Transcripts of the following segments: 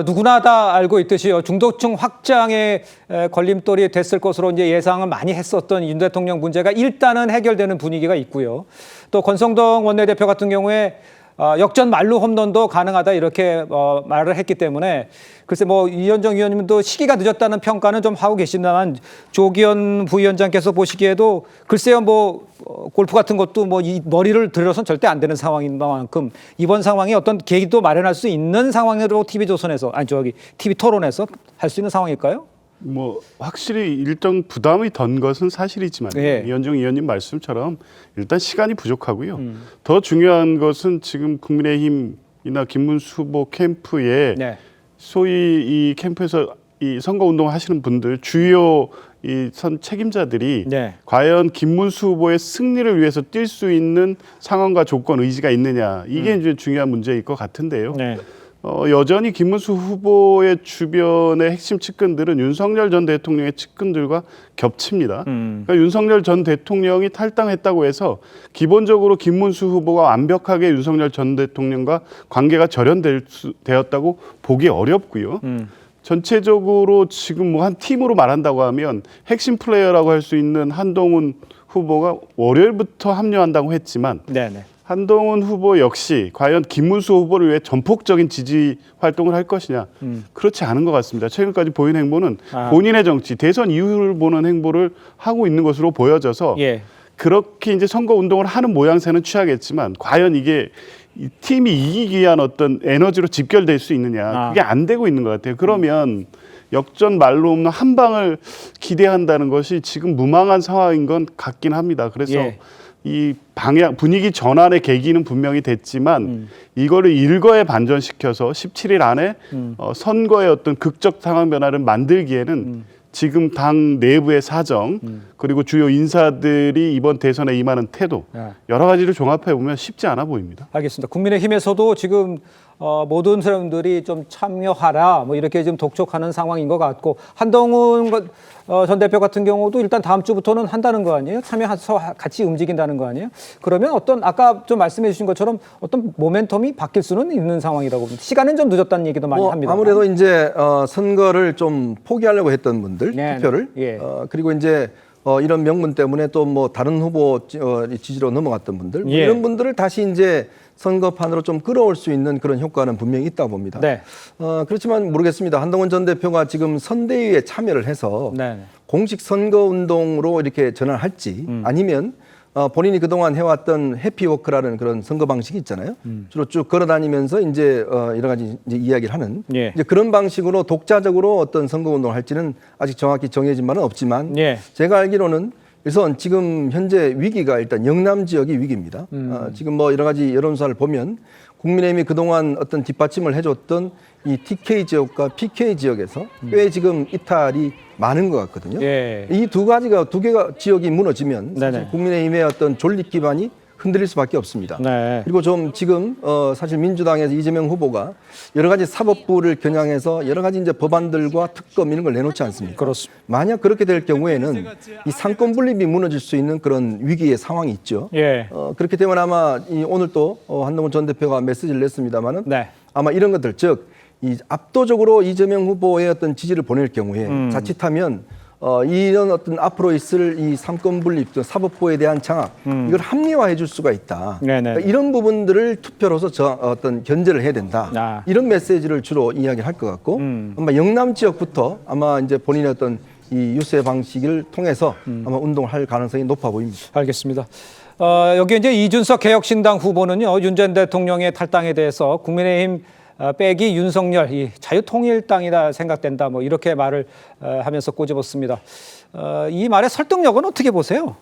누구나 다 알고 있듯이요. 중도층 확장에 걸림돌이 됐을 것으로 이제 예상을 많이 했었던 윤 대통령 문제가 일단은 해결되는 분위기가 있고요. 또 권성동 원내대표 같은 경우에 역전 만루 홈런도 가능하다 이렇게 말을 했기 때문에 글쎄 뭐 이현정 의원님도 시기가 늦었다는 평가는 좀 하고 계신다만 조기현 부위원장께서 보시기에도 글쎄요 뭐 골프 같은 것도 뭐 이 머리를 들여서는 절대 안 되는 상황인 만큼 이번 상황이 어떤 계기도 마련할 수 있는 상황으로 TV조선에서 TV토론에서 할 수 있는 상황일까요? 뭐 확실히 일정 부담이 던 것은 사실이지만 예. 이현정 의원님 말씀처럼 일단 시간이 부족하고요. 더 중요한 것은 지금 국민의힘이나 김문수 후보 캠프에 네. 소위 이 캠프에서 이 선거 운동을 하시는 분들 주요 이 선 책임자들이 네. 과연 김문수 후보의 승리를 위해서 뛸 수 있는 상황과 조건 의지가 있느냐 이게 이제 중요한 문제일 것 같은데요. 네. 여전히 김문수 후보의 주변의 핵심 측근들은 윤석열 전 대통령의 측근들과 겹칩니다. 그러니까 윤석열 전 대통령이 탈당했다고 해서 기본적으로 김문수 후보가 완벽하게 윤석열 전 대통령과 관계가 절연되었다고 보기 어렵고요. 전체적으로 지금 뭐 한 팀으로 말한다고 하면 핵심 플레이어라고 할 수 있는 한동훈 후보가 월요일부터 합류한다고 했지만 네네. 한동훈 후보 역시 과연 김문수 후보를 위해 전폭적인 지지 활동을 할 것이냐 그렇지 않은 것 같습니다. 최근까지 보인 행보는 본인의 정치, 대선 이후를 보는 행보를 하고 있는 것으로 보여져서 예. 그렇게 이제 선거 운동을 하는 모양새는 취하겠지만 과연 이게 이 팀이 이기기 위한 어떤 에너지로 집결될 수 있느냐 그게 안 되고 있는 것 같아요. 그러면 역전 말로 없는 한 방을 기대한다는 것이 지금 무망한 상황인 건 같긴 합니다. 그래서 예. 이 방향 분위기 전환의 계기는 분명히 됐지만 이거를 일거에 반전시켜서 17일 안에 선거의 어떤 극적 상황 변화를 만들기에는 지금 당 내부의 사정 그리고 주요 인사들이 이번 대선에 임하는 태도 여러 가지를 종합해 보면 쉽지 않아 보입니다. 알겠습니다. 국민의힘에서도 지금 모든 사람들이 좀 참여하라 뭐 이렇게 좀 독촉하는 상황인 것 같고 한동훈 전 대표 같은 경우도 일단 다음 주부터는 한다는 거 아니에요? 참여해서 같이 움직인다는 거 아니에요? 그러면 어떤 아까 좀 말씀해 주신 것처럼 어떤 모멘텀이 바뀔 수는 있는 상황이라고 봅니다. 시간은 좀 늦었다는 얘기도 많이 합니다. 아무래도 이제 선거를 좀 포기하려고 했던 분들 네, 투표를 예. 그리고 이제 이런 명분 때문에 또 뭐 다른 후보 지지로 넘어갔던 분들 뭐 예. 이런 분들을 다시 이제 선거판으로 좀 끌어올 수 있는 그런 효과는 분명히 있다고 봅니다. 네. 그렇지만 모르겠습니다. 한동훈 전 대표가 지금 선대위에 참여를 해서 네. 공식 선거 운동으로 이렇게 전환할지 아니면 본인이 그동안 해왔던 해피워크라는 그런 선거 방식이 있잖아요. 주로 쭉 걸어다니면서 이제 여러 가지 이제 이야기를 하는 예. 이제 그런 방식으로 독자적으로 어떤 선거 운동을 할지는 아직 정확히 정해진 바는 없지만 예. 제가 알기로는 우선 지금 현재 위기가 일단 영남 지역이 위기입니다. 지금 뭐 여러 가지 여론조사를 보면 국민의힘이 그동안 어떤 뒷받침을 해줬던 이 TK 지역과 PK 지역에서 꽤 지금 이탈이 많은 것 같거든요. 예. 이 두 개가 지역이 무너지면 사실 네네. 국민의힘의 어떤 존립 기반이 흔들릴 수밖에 없습니다. 네. 그리고 좀 지금 사실 민주당에서 이재명 후보가 여러 가지 사법부를 겨냥해서 여러 가지 이제 법안들과 특검 이런 걸 내놓지 않습니까? 그렇습니다. 만약 그렇게 될 경우에는 이 상권 분립이 무너질 수 있는 그런 위기의 상황이 있죠. 예. 그렇기 때문에 아마 오늘 또 한동훈 전 대표가 메시지를 냈습니다마는 네. 아마 이런 것들 즉 이 압도적으로 이재명 후보의 어떤 지지를 보낼 경우에 자칫하면 이런 어떤 앞으로 있을 이 상권 분립, 사법부에 대한 장악 이걸 합리화해 줄 수가 있다. 그러니까 이런 부분들을 투표로서 어떤 견제를 해야 된다. 이런 메시지를 주로 이야기를 할 것 같고 아마 영남 지역부터 아마 이제 본인의 어떤 이 유세 방식을 통해서 아마 운동을 할 가능성이 높아 보입니다. 알겠습니다. 여기 이제 이준석 개혁신당 후보는요 윤 전 대통령의 탈당에 대해서 국민의힘 빼기 윤석열 이 자유통일당이다 생각된다 뭐 이렇게 말을 하면서 꼬집었습니다. 이 말의 설득력은 어떻게 보세요?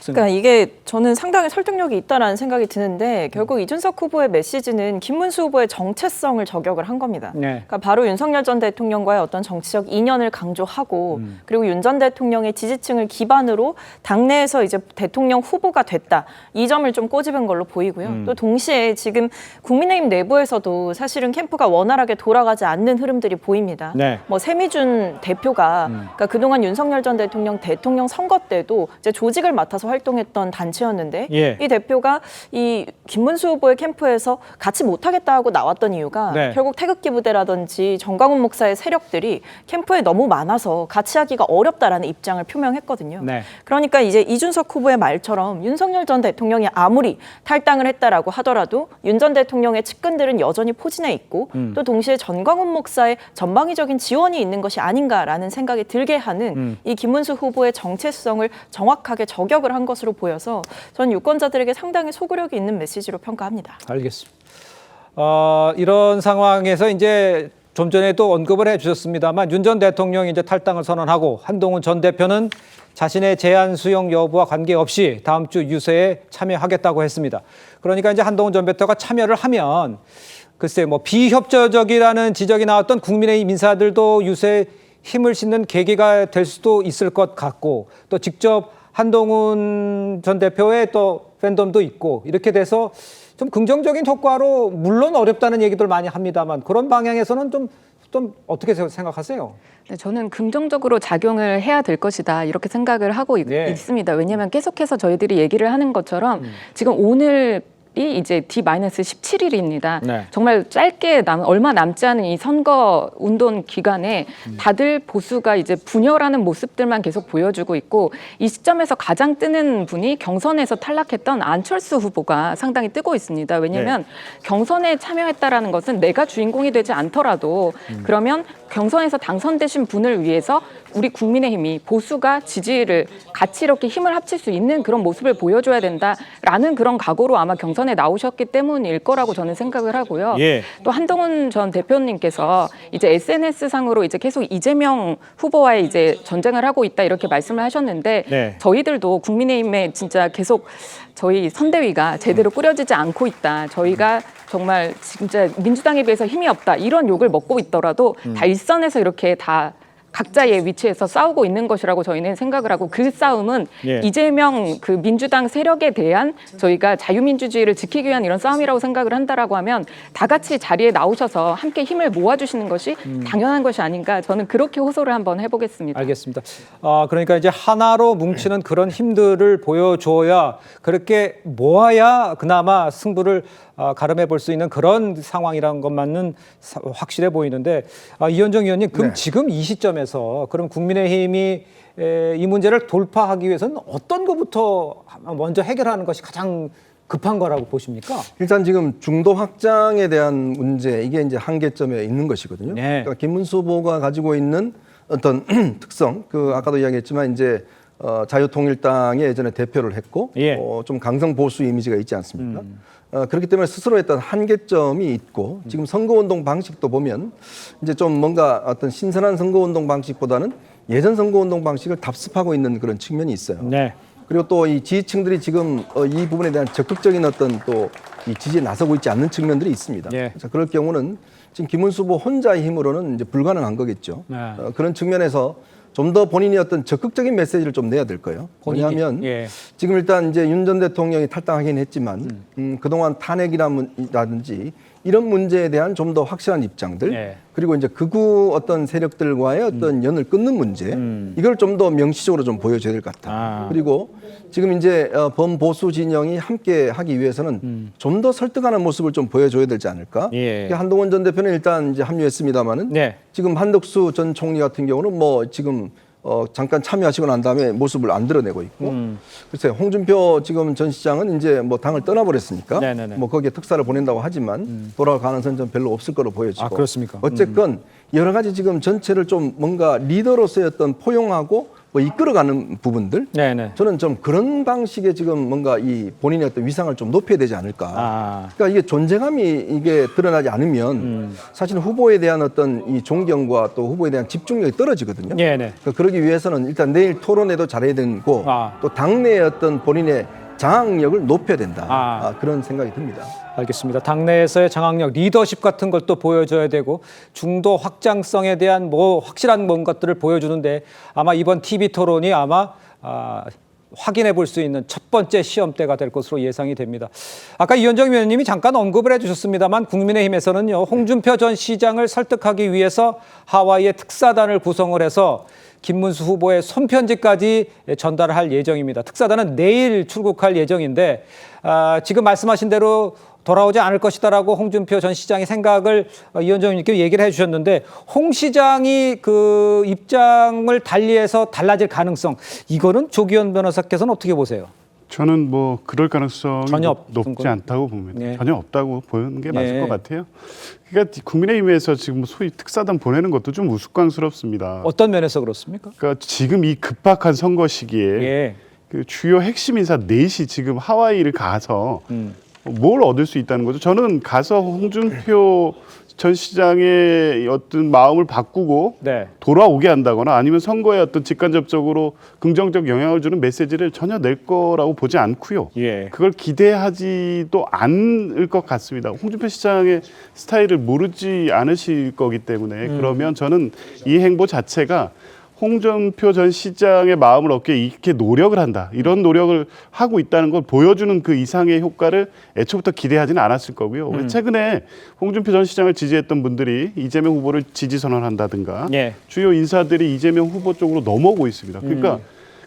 그러니까 이게 저는 상당히 설득력이 있다라는 생각이 드는데 결국 이준석 후보의 메시지는 김문수 후보의 정체성을 저격을 한 겁니다. 네. 그러니까 바로 윤석열 전 대통령과의 어떤 정치적 인연을 강조하고 그리고 윤 전 대통령의 지지층을 기반으로 당내에서 이제 대통령 후보가 됐다. 이 점을 좀 꼬집은 걸로 보이고요. 또 동시에 지금 국민의힘 내부에서도 사실은 캠프가 원활하게 돌아가지 않는 흐름들이 보입니다. 네. 뭐 세미준 대표가 그러니까 그동안 윤석열 전 대통령 선거 때도 이제 조직을 맡아서 활동했던 단체였는데 예. 이 대표가 이 김문수 후보의 캠프에서 같이 못하겠다 하고 나왔던 이유가 네. 결국 태극기 부대라든지 정광훈 목사의 세력들이 캠프에 너무 많아서 같이 하기가 어렵다라는 입장을 표명했거든요. 네. 그러니까 이제 이준석 후보의 말처럼 윤석열 전 대통령이 아무리 탈당을 했다라고 하더라도 윤 전 대통령의 측근들은 여전히 포진해 있고 또 동시에 전광훈 목사의 전방위적인 지원이 있는 것이 아닌가라는 생각이 들게 하는 이 김문수 후보의 정체성을 정확하게 저격을 한 것으로 보여서 저는 유권자들에게 상당히 소구력이 있는 메시지로 평가합니다. 알겠습니다. 이런 상황에서 이제 좀 전에 또 언급을 해주셨습니다만 윤 전 대통령이 이제 탈당을 선언하고 한동훈 전 대표는 자신의 제안 수용 여부와 관계없이 다음 주 유세에 참여하겠다고 했습니다. 그러니까 이제 한동훈 전 대표가 참여를 하면 글쎄 뭐 비협조적이라는 지적이 나왔던 국민의힘 인사들도 유세에 힘을 싣는 계기가 될 수도 있을 것 같고 또 직접 한동훈 전 대표의 또 팬덤도 있고 이렇게 돼서 좀 긍정적인 효과로 물론 어렵다는 얘기들 많이 합니다만 그런 방향에서는 좀 어떻게 생각하세요? 네, 저는 긍정적으로 작용을 해야 될 것이다 이렇게 생각을 하고 네. 있습니다. 왜냐하면 계속해서 저희들이 얘기를 하는 것처럼 지금 오늘 이 이제 D-17일입니다. 네. 정말 짧게 얼마 남지 않은 이 선거 운동 기간에 다들 보수가 이제 분열하는 모습들만 계속 보여주고 있고 이 시점에서 가장 뜨는 분이 경선에서 탈락했던 안철수 후보가 상당히 뜨고 있습니다. 왜냐하면 경선에 참여했다라는 것은 내가 주인공이 되지 않더라도 그러면 경선에서 당선되신 분을 위해서 우리 국민의힘이 보수가 지지를 같이 이렇게 힘을 합칠 수 있는 그런 모습을 보여줘야 된다라는 그런 각오로 아마 경선에 나오셨기 때문일 거라고 저는 생각을 하고요. 예. 또 한동훈 전 대표님께서 이제 SNS 상으로 이제 계속 이재명 후보와의 이제 전쟁을 하고 있다 이렇게 말씀을 하셨는데 네. 저희들도 국민의힘에 진짜 계속 저희 선대위가 제대로 꾸려지지 않고 있다. 저희가 정말 진짜 민주당에 비해서 힘이 없다. 이런 욕을 먹고 있더라도 다 일선에서 이렇게 다 각자의 위치에서 싸우고 있는 것이라고 저희는 생각을 하고 그 싸움은 예. 이재명 그 민주당 세력에 대한 저희가 자유민주주의를 지키기 위한 이런 싸움이라고 생각을 한다라고 하면 다 같이 자리에 나오셔서 함께 힘을 모아주시는 것이 당연한 것이 아닌가 저는 그렇게 호소를 한번 해보겠습니다. 알겠습니다. 그러니까 이제 하나로 뭉치는 그런 힘들을 보여줘야 그렇게 모아야 그나마 승부를 가름해 볼 수 있는 그런 상황이라는 것만은 확실해 보이는데 이현정 의원님 그럼 네. 지금 이 시점에서 그럼 국민의힘이 이 문제를 돌파하기 위해서는 어떤 것부터 먼저 해결하는 것이 가장 급한 거라고 보십니까? 일단 지금 중도 확장에 대한 문제 이게 이제 한계점에 있는 것이거든요. 네. 그러니까 김문수 후보가 가지고 있는 어떤 특성, 그 아까도 이야기했지만 이제 자유통일당의 예전에 대표를 했고 예. 좀 강성 보수 이미지가 있지 않습니까? 그렇기 때문에 스스로 했던 한계점이 있고 지금 선거운동 방식도 보면 이제 좀 뭔가 어떤 신선한 선거운동 방식보다는 예전 선거운동 방식을 답습하고 있는 그런 측면이 있어요. 네. 그리고 또 이 지지층들이 지금 이 부분에 대한 적극적인 어떤 또 이 지지에 나서고 있지 않는 측면들이 있습니다. 예. 그래서 그럴 경우는 지금 김문수 후보 혼자의 힘으로는 이제 불가능한 거겠죠. 네. 그런 측면에서 좀 더 본인이 어떤 적극적인 메시지를 좀 내야 될 거예요. 본인이? 왜냐하면 예. 지금 일단 이제 윤 전 대통령이 탈당하긴 했지만 그동안 탄핵이라든지 이런 문제에 대한 좀 더 확실한 입장들 예. 그리고 이제 극우 어떤 세력들과의 어떤 연을 끊는 문제 이걸 좀 더 명시적으로 좀 보여줘야 될 것 같다. 그리고 지금 이제 범보수 진영이 함께 하기 위해서는 좀 더 설득하는 모습을 좀 보여줘야 되지 않을까? 예. 한동훈 전 대표는 일단 이제 합류했습니다만은 네. 지금 한덕수 전 총리 같은 경우는 뭐 지금 잠깐 참여하시고 난 다음에 모습을 안 드러내고 있고 글쎄 홍준표 지금 전 시장은 이제 뭐 당을 떠나버렸으니까 네네네. 뭐 거기에 특사를 보낸다고 하지만 돌아갈 가능성은 좀 별로 없을 거로 보여지고 그렇습니까? 어쨌건 여러 가지 지금 전체를 좀 뭔가 리더로서의 어떤 포용하고 뭐 이끌어가는 부분들 네네. 저는 좀 그런 방식의 지금 뭔가 이 본인의 어떤 위상을 좀 높여야 되지 않을까. 그러니까 이게 존재감이 이게 드러나지 않으면 사실 후보에 대한 어떤 이 존경과 또 후보에 대한 집중력이 떨어지거든요. 네네. 그러니까 그러기 위해서는 일단 내일 토론회도 잘해야 되고 아. 또 당내의 어떤 본인의 장악력을 높여야 된다. 아. 그런 생각이 듭니다. 알겠습니다. 당내에서의 장악력, 리더십 같은 걸 또 보여줘야 되고 중도 확장성에 대한 뭐 확실한 것들을 보여주는데 아마 이번 TV 토론이 아마 확인해 볼 수 있는 첫 번째 시험대가 될 것으로 예상이 됩니다. 아까 이현정 위원님이 잠깐 언급을 해주셨습니다만 국민의힘에서는요 홍준표 전 시장을 설득하기 위해서 하와이의 특사단을 구성을 해서 김문수 후보의 손편지까지 전달할 예정입니다. 특사단은 내일 출국할 예정인데 지금 말씀하신 대로 돌아오지 않을 것이다라고 홍준표 전 시장의 생각을 이현정 의원님께 얘기를 해주셨는데 홍 시장이 그 입장을 달리해서 달라질 가능성 이거는 조기현 변호사께서는 어떻게 보세요? 저는 뭐 그럴 가능성이 전혀 높지 않다고 봅니다. 네. 전혀 없다고 보는 게 맞을 네. 것 같아요. 그러니까 국민의힘에서 지금 소위 특사단 보내는 것도 좀 우스꽝스럽습니다. 어떤 면에서 그렇습니까? 그러니까 지금 이 급박한 선거 시기에 예. 그 주요 핵심 인사 넷이 지금 하와이를 가서 뭘 얻을 수 있다는 거죠. 저는 가서 홍준표 전 시장의 어떤 마음을 바꾸고 네. 돌아오게 한다거나 아니면 선거에 어떤 직간접적으로 긍정적 영향을 주는 메시지를 전혀 낼 거라고 보지 않고요. 예. 그걸 기대하지도 않을 것 같습니다. 홍준표 시장의 스타일을 모르지 않으실 거기 때문에 그러면 저는 이 행보 자체가 홍준표 전 시장의 마음을 얻기 위해 이렇게 노력을 한다. 이런 노력을 하고 있다는 걸 보여주는 그 이상의 효과를 애초부터 기대하지는 않았을 거고요. 최근에 홍준표 전 시장을 지지했던 분들이 이재명 후보를 지지 선언한다든가 예. 주요 인사들이 이재명 후보 쪽으로 넘어오고 있습니다. 그러니까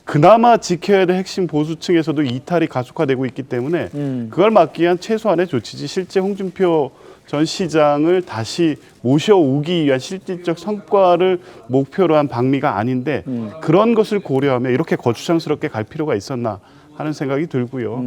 그나마 지켜야 될 핵심 보수층에서도 이탈이 가속화되고 있기 때문에 그걸 막기 위한 최소한의 조치지 실제 홍준표 전 시장을 다시 모셔오기 위한 실질적 성과를 목표로 한 방미가 아닌데 그런 것을 고려하며 이렇게 거추장스럽게 갈 필요가 있었나 하는 생각이 들고요.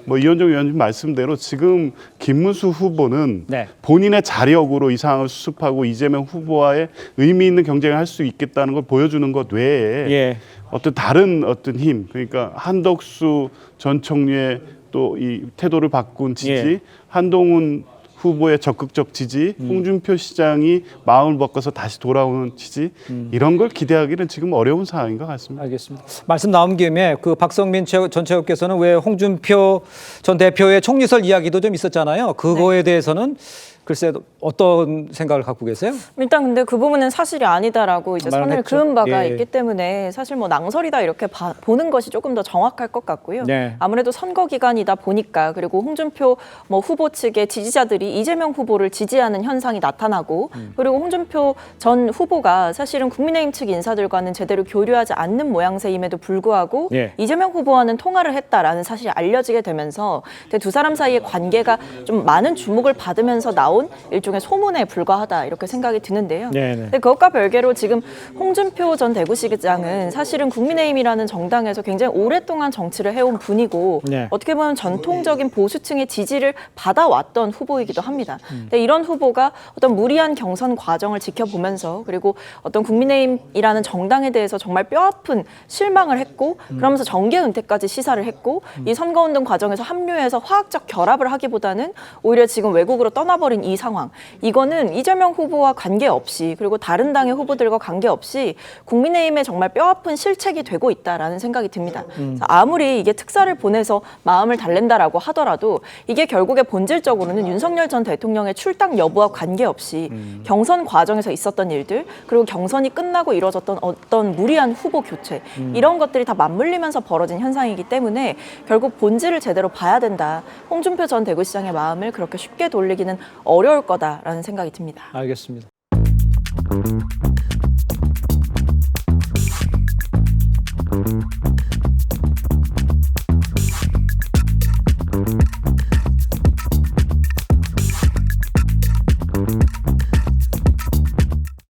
뭐 이현정 의원님 말씀대로 지금 김문수 후보는 네. 본인의 자력으로 이 상황을 수습하고 이재명 후보와의 의미 있는 경쟁을 할 수 있겠다는 걸 보여주는 것 외에 예. 어떤 다른 어떤 힘, 그러니까 한덕수 전 총리의 또 이 태도를 바꾼 지지, 예. 한동훈 후보의 적극적 지지, 홍준표 시장이 마음을 바꿔서 다시 돌아오는 지지, 이런 걸 기대하기는 지금 어려운 상황인 것 같습니다. 알겠습니다. 말씀 나온 김에 그 박성민 전 최고께서는 왜 홍준표 전 대표의 총리설 이야기도 좀 있었잖아요. 그거에 대해서는 글쎄 어떤 생각을 갖고 계세요? 일단 근데 그 부분은 사실이 아니다라고 이제 말을 선을 했죠. 그은 바가 예. 있기 때문에 사실 뭐 낭설이다 이렇게 보는 것이 조금 더 정확할 것 같고요. 네. 아무래도 선거 기간이다 보니까 그리고 홍준표 뭐 후보 측의 지지자들이 이재명 후보를 지지하는 현상이 나타나고 그리고 홍준표 전 후보가 사실은 국민의힘 측 인사들과는 제대로 교류하지 않는 모양새임에도 불구하고 예. 이재명 후보와는 통화를 했다라는 사실이 알려지게 되면서 두 사람 사이의 관계가 좀 많은 주목을 받으면서 나온 일종의 소문에 불과하다 이렇게 생각이 드는데요. 네네. 근데 그것과 별개로 지금 홍준표 전 대구시장은 사실은 국민의힘이라는 정당에서 굉장히 오랫동안 정치를 해온 분이고 네. 어떻게 보면 전통적인 보수층의 지지를 받아왔던 후보이기도 합니다. 근데 이런 후보가 어떤 무리한 경선 과정을 지켜보면서 그리고 어떤 국민의힘이라는 정당에 대해서 정말 뼈아픈 실망을 했고 그러면서 정계 은퇴까지 시사를 했고 이 선거운동 과정에서 합류해서 화학적 결합을 하기보다는 오히려 지금 외국으로 떠나버린 이 상황 이거는 이재명 후보와 관계없이 그리고 다른 당의 후보들과 관계없이 국민의힘에 정말 뼈아픈 실책이 되고 있다라는 생각이 듭니다. 아무리 이게 특사를 보내서 마음을 달랜다라고 하더라도 이게 결국에 본질적으로는 윤석열 전 대통령의 출당 여부와 관계없이 경선 과정에서 있었던 일들 그리고 경선이 끝나고 이뤄졌던 어떤 무리한 후보 교체 이런 것들이 다 맞물리면서 벌어진 현상이기 때문에 결국 본질을 제대로 봐야 된다. 홍준표 전 대구시장의 마음을 그렇게 쉽게 돌리기는 어려울 거다라는 생각이 듭니다. 알겠습니다.